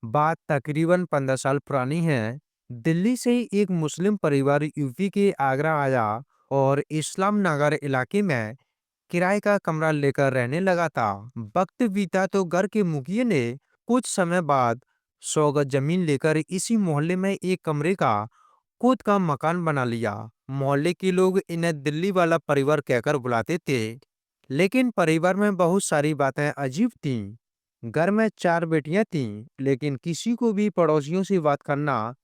बात तकरीबन 15 साल पुरानी है। दिल्ली से एक मुस्लिम परिवार यूपी के आगरा आया और इस्लाम नगर इलाके में किराए का कमरा लेकर रहने लगा था। वक्त बीता तो घर के मुखिया ने कुछ समय बाद 100 गज जमीन लेकर इसी मोहल्ले में एक कमरे का खुद का मकान बना लिया। मोहल्ले के लोग इन्हें दिल्ली वाला परिवार कहकर बुलाते थे। लेकिन परिवार में बहुत सारी बातें अजीब थीं। घर में 4 बेटियां थीं, लेकिन किसी को भी पड़ोसियों से बात करना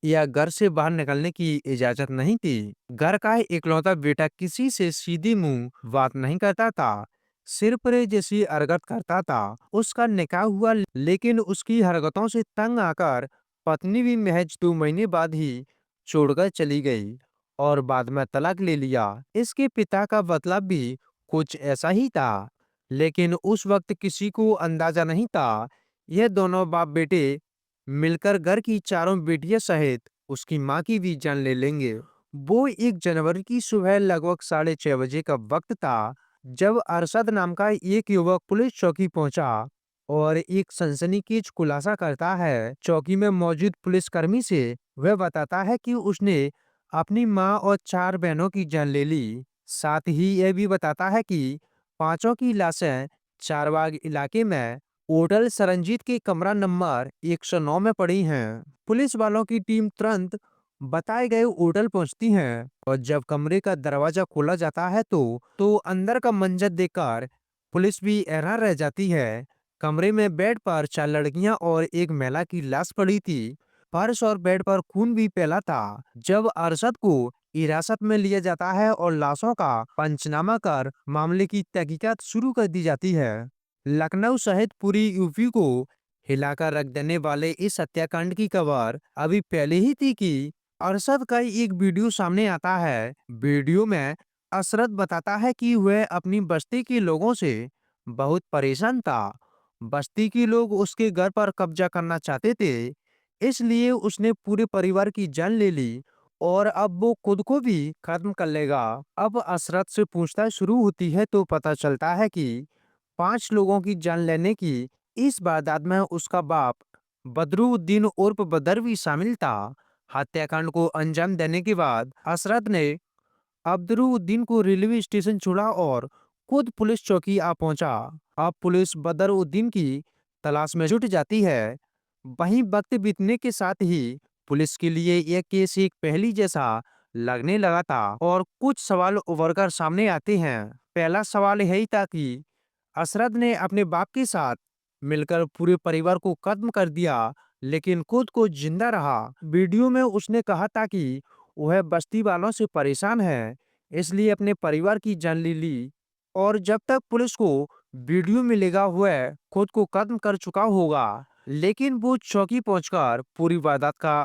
या घर से बाहर निकलने की इजाजत नहीं थी। घर का इकलौता बेटा किसी से सीधे मुंह बात नहीं करता था, सिर पर जैसी हरकत करता था। उसका निकाह हुआ, लेकिन उसकी हरकतों से तंग आकर पत्नी भी महज 2 महीने बाद ही छोड़कर चली गई और बाद में तलाक ले लिया। इसके पिता का बतलाव भी कुछ ऐसा ही था, लेकिन उस वक्त किसी को अंदाजा नहीं था यह दोनों बाप बेटे मिलकर घर की चारों बेटियां सहित उसकी मां की भी जान ले लेंगे। वो 1 जनवरी की सुबह लगभग 6:30 बजे का वक्त था, जब अरशद नाम का एक युवक पुलिस चौकी पहुंचा और एक सनसनीखेज खुलासा करता है। चौकी में मौजूद पुलिसकर्मी से वह बताता है कि उसने अपनी मां और 4 बहनों की जान ले ली। साथ ही यह भी बताता है कि पांचों की लाशें चारबाग इलाके में होटल सरंजीत के कमरा नंबर 109 में पड़ी हैं। पुलिस वालों की टीम तुरंत बताए गए होटल पहुंचती है और जब कमरे का दरवाजा खोला जाता है तो अंदर का मंजर देखकर पुलिस भी हैरान रह जाती है। कमरे में बेड पर 4 लड़कियां और एक महिला की लाश पड़ी थी। फर्श और बेड पर खून भी फैला था। जब अरशद को हिरासत में लिया जाता है और लाशों का पंचनामा कर मामले की तहकीकात शुरू कर दी जाती है। लखनऊ सहित पूरी यूपी को हिलाकर रख देने वाले इस हत्याकांड की खबर अभी पहले ही थी कि अरशद का एक वीडियो सामने आता है। वीडियो में अशरद बताता है कि वह अपनी बस्ती के लोगों से बहुत परेशान था। बस्ती के लोग उसके घर पर कब्जा करना चाहते थे, इसलिए उसने पूरे परिवार की जान ले ली और अब वो खुद को भी खत्म कर लेगा। अब अशरद से पूछताछ शुरू होती है तो पता चलता है कि 5 लोगों की जान लेने की इस वारदात में उसका बाप बदरुद्दीन उर्फ बदर भी शामिल था। हत्याकांड को अंजाम देने के बाद अशरद ने अब्दरुद्दीन को रेलवे स्टेशन छोड़ा और खुद पुलिस चौकी आ पहुंचा। अब पुलिस बदरुद्दीन की तलाश में जुट जाती है। वहीं वक्त बीतने के साथ ही पुलिस के लिए यह केस एक पहेली जैसा लगने लगा था और कुछ सवाल उभरकर सामने आते हैं। पहला सवाल यही था कि अशरद ने अपने बाप के साथ मिलकर पूरे परिवार को खत्म कर दिया, लेकिन खुद को जिंदा रहा। वीडियो में उसने कहा था कि वह बस्ती वालों से परेशान है, इसलिए अपने परिवार की जान ले ली और जब तक पुलिस को वीडियो मिलेगा वह खुद को खत्म कर चुका होगा। लेकिन वो चौकी पहुंचकर पूरी वारदात का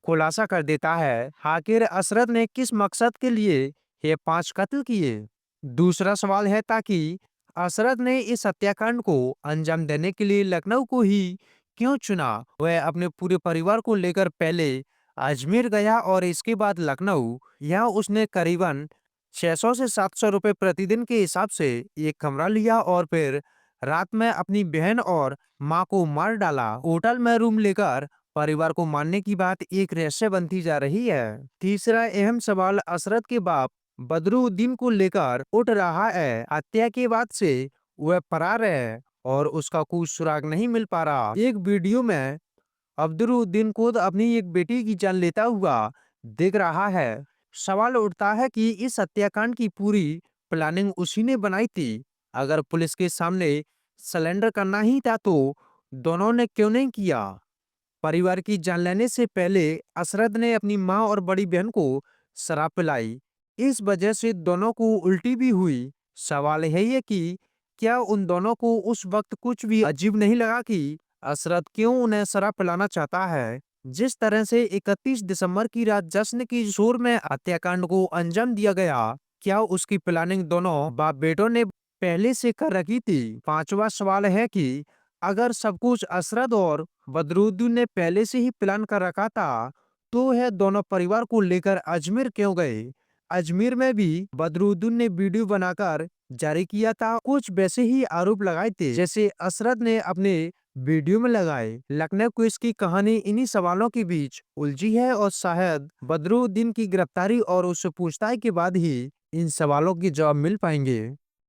खुलासा कर देता है। आखिर अशरद ने किस मकसद के लिए ये 5 कत्ल किए? दूसरा सवाल है ताकि अशरद ने इस हत्याकांड को अंजाम देने के लिए लखनऊ को ही क्यों चुना? वह अपने पूरे परिवार को लेकर पहले अजमेर गया और इसके बाद लखनऊ। यहाँ उसने करीबन 600 से 700 रुपए प्रतिदिन के हिसाब से एक कमरा लिया और फिर रात में अपनी बहन और मां को मार डाला। होटल में रूम लेकर परिवार को मारने की बात एक रहस्य बनती जा रही है। तीसरा अहम सवाल अशरद के बाप बदरुद्दीन को लेकर उठ रहा है। हत्या के बाद से वह फरार है और उसका कोई सुराग नहीं मिल पा रहा। एक वीडियो में अब्दुरुद्दीन खुद अपनी एक बेटी की जान लेता हुआ दिख रहा है। सवाल उठता है कि इस हत्याकांड की पूरी प्लानिंग उसी ने बनाई थी। अगर पुलिस के सामने सरेंडर करना ही था तो दोनों ने क्यों नहीं किया? परिवार की जान लेने से पहले अशरद ने अपनी मां और बड़ी बहन को शराब पिलाई। इस वजह से दोनों को उल्टी भी हुई। सवाल यही है कि क्या उन दोनों को उस वक्त कुछ भी अजीब नहीं लगा कि अशरद क्यों उन्हें शराब पिलाना चाहता है? जिस तरह से 31 दिसंबर की रात जश्न की शोर में हत्याकांड को अंजाम दिया गया, क्या उसकी प्लानिंग दोनों बाप बेटों ने पहले से कर रखी थी? पांचवा सवाल है कि अगर सब कुछ अशरद और बदरुद्दीन ने पहले से ही प्लान कर रखा था, तो वह दोनों परिवार को लेकर अजमेर क्यों गए? अजमेर में भी बदरुद्दीन ने वीडियो बनाकर जारी किया था। कुछ वैसे ही आरोप लगाए थे जैसे अशरद ने अपने वीडियो में लगाए। लखनऊ क्विज की कहानी इन्हीं सवालों के बीच उलझी है और शायद बदरुद्दीन की गिरफ्तारी और उससे पूछताछ के बाद ही इन सवालों के जवाब मिल पाएंगे।